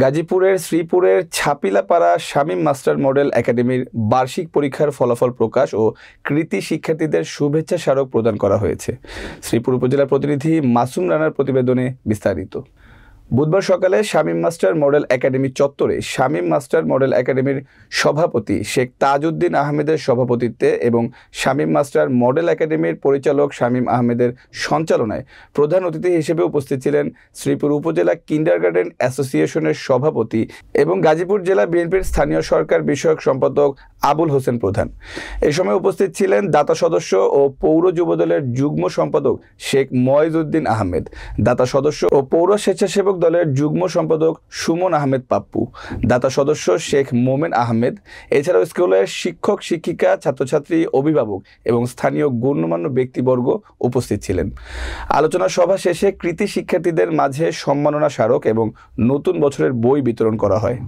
গাজীপুরের শ্রীপুরের ছাপিলাপাড়া Shamim master model একাডেমির বার্ষিক পরীক্ষার ফলাফল প্রকাশ ও কৃতী শিক্ষার্থীদের শুভেচ্ছা স্মারক প্রদান করা হয়েছে। শ্রীপুর উপজেলার প্রতিনিধি মাসুম রানার প্রতিবেদনে বিস্তারিত। বুধবার সকালে শামীম মাস্টার মডেল একাডেমি চত্বরে শামীম মাস্টার মডেল একাডেমির সভাপতি শেখ তাজউদ্দিন আহমেদের সভাপতিত্বে এবং শামীম মাস্টার মডেল একাডেমির পরিচালক শামীম আহমেদের সঞ্চালনায় প্রধান অতিথি হিসেবে উপস্থিত ছিলেন শ্রীপুর উপজেলা কিন্ডারগার্টেন অ্যাসোসিয়েশনের সভাপতি এবং গাজীপুর জেলা বিএনপির স্থানীয় সরকার বিষয়ক সম্পাদক আবুল হোসেন প্রধান। এ সময় উপস্থিত ছিলেন দাতা সদস্য ও পৌর যুবদলের যুগ্ম সম্পাদক শেখ ময়জউদ্দিন আহমেদ, দাতা সদস্য ও পৌর স্বেচ্ছাসেবক দলের যুগ্ম সম্পাদক সুমন আহমেদ পাপ্পু, দাতা সদস্য শেখ মোমেন আহমেদ। এছাড়াও স্কুলের শিক্ষক শিক্ষিকা, ছাত্রছাত্রী, অভিভাবক এবং স্থানীয় গণ্যমান্য ব্যক্তিবর্গ উপস্থিত ছিলেন। আলোচনা সভা শেষে কৃতী শিক্ষার্থীদের মাঝে সম্মাননা স্মারক এবং নতুন বছরের বই বিতরণ করা হয়।